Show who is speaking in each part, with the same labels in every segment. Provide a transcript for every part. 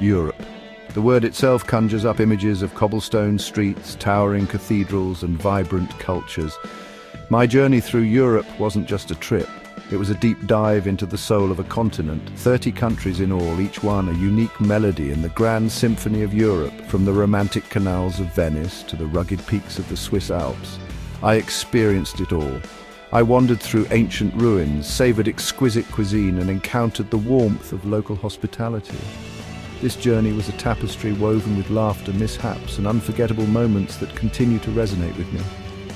Speaker 1: Europe. The word itself conjures up images of cobblestone streets, towering cathedrals, and vibrant cultures. My journey through Europe wasn't just a trip. It was a deep dive into the soul of a continent, 30 countries in all, each one a unique melody in the grand symphony of Europe, from the romantic canals of Venice to the rugged peaks of the Swiss Alps. I experienced it all. I wandered through ancient ruins, savored exquisite cuisine, and encountered the warmth of local hospitality. This journey was a tapestry woven with laughter, mishaps, and unforgettable moments that continue to resonate with me.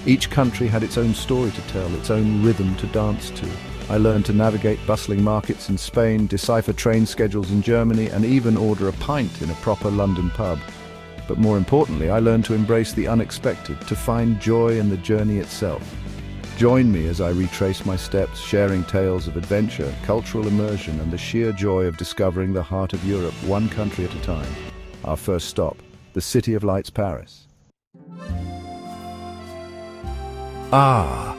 Speaker 1: Each country had its own story to tell, its own rhythm to dance to. I learned to navigate bustling markets in Spain, decipher train schedules in Germany, and even order a pint in a proper London pub. But more importantly, I learned to embrace the unexpected, to find joy in the journey itself. Join me as I retrace my steps, sharing tales of adventure, cultural immersion, and the sheer joy of discovering the heart of Europe, one country at a time. Our first stop, the City of Lights, Paris. Ah,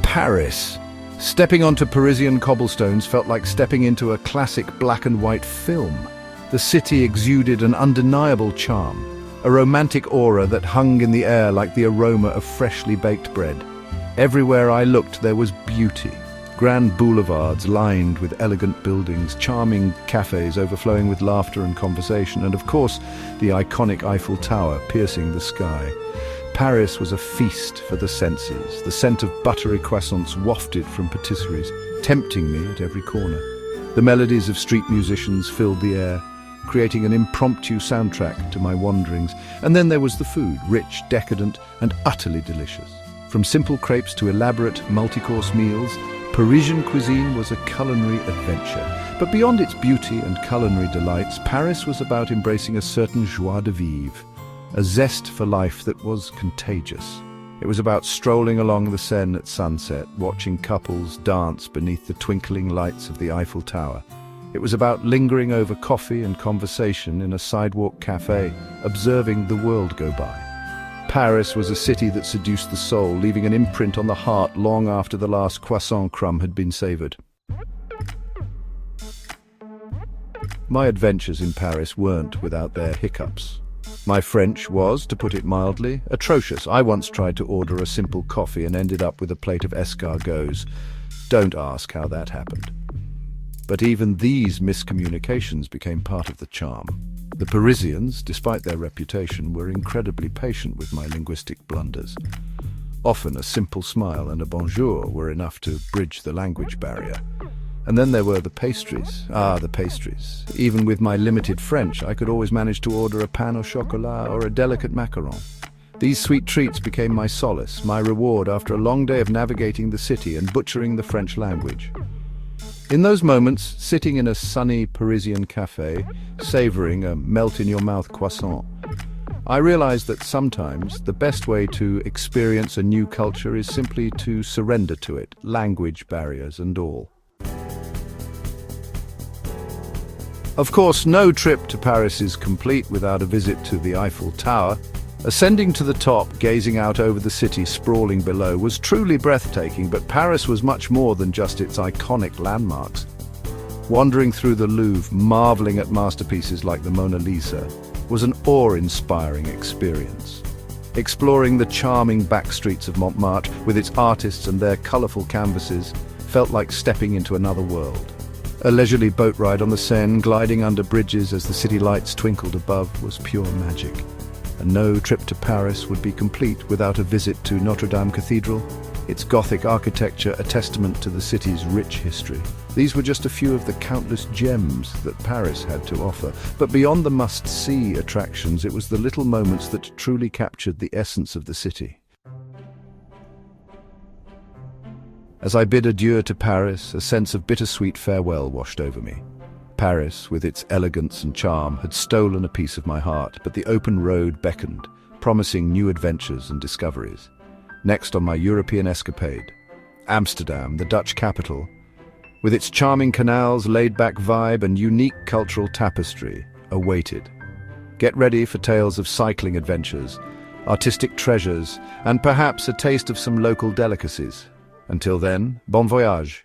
Speaker 1: Paris! Stepping onto Parisian cobblestones felt like stepping into a classic black and white film. The city exuded an undeniable charm, a romantic aura that hung in the air like the aroma of freshly baked bread. Everywhere I looked there was beauty. Grand boulevards lined with elegant buildings, charming cafes overflowing with laughter and conversation, and of course, the iconic Eiffel Tower piercing the sky. Paris was a feast for the senses, the scent of buttery croissants wafted from patisseries, tempting me at every corner. The melodies of street musicians filled the air, creating an impromptu soundtrack to my wanderings. And then there was the food, rich, decadent, and utterly delicious. From simple crepes to elaborate multi-course meals, Parisian cuisine was a culinary adventure. But beyond its beauty and culinary delights, Paris was about embracing a certain joie de vivre, a zest for life that was contagious. It was about strolling along the Seine at sunset, watching couples dance beneath the twinkling lights of the Eiffel Tower. It was about lingering over coffee and conversation in a sidewalk cafe, observing the world go by. Paris was a city that seduced the soul, leaving an imprint on the heart long after the last croissant crumb had been savoured. My adventures in Paris weren't without their hiccups. My French was, to put it mildly, atrocious. I once tried to order a simple coffee and ended up with a plate of escargots. Don't ask how that happened. But even these miscommunications became part of the charm. The Parisians, despite their reputation, were incredibly patient with my linguistic blunders. Often a simple smile and a bonjour were enough to bridge the language barrier. And then there were the pastries. Ah, the pastries. Even with my limited French, I could always manage to order a pain au chocolat or a delicate macaron. These sweet treats became my solace, my reward after a long day of navigating the city and butchering the French language. In those moments, sitting in a sunny Parisian cafe, savouring a melt-in-your-mouth croissant, I realized that sometimes the best way to experience a new culture is simply to surrender to it, language barriers and all. Of course, no trip to Paris is complete without a visit to the Eiffel Tower. Ascending to the top, gazing out over the city sprawling below, was truly breathtaking, but Paris was much more than just its iconic landmarks. Wandering through the Louvre, marveling at masterpieces like the Mona Lisa, was an awe-inspiring experience. Exploring the charming backstreets of Montmartre with its artists and their colourful canvases felt like stepping into another world. A leisurely boat ride on the Seine, gliding under bridges as the city lights twinkled above, was pure magic. And no trip to Paris would be complete without a visit to Notre Dame Cathedral, its Gothic architecture a testament to the city's rich history. These were just a few of the countless gems that Paris had to offer. But beyond the must-see attractions, it was the little moments that truly captured the essence of the city. As I bid adieu to Paris, a sense of bittersweet farewell washed over me. Paris, with its elegance and charm, had stolen a piece of my heart, but the open road beckoned, promising new adventures and discoveries. Next on my European escapade, Amsterdam, the Dutch capital, with its charming canals, laid-back vibe, and unique cultural tapestry, awaited. Get ready for tales of cycling adventures, artistic treasures, and perhaps a taste of some local delicacies. Until then, bon voyage!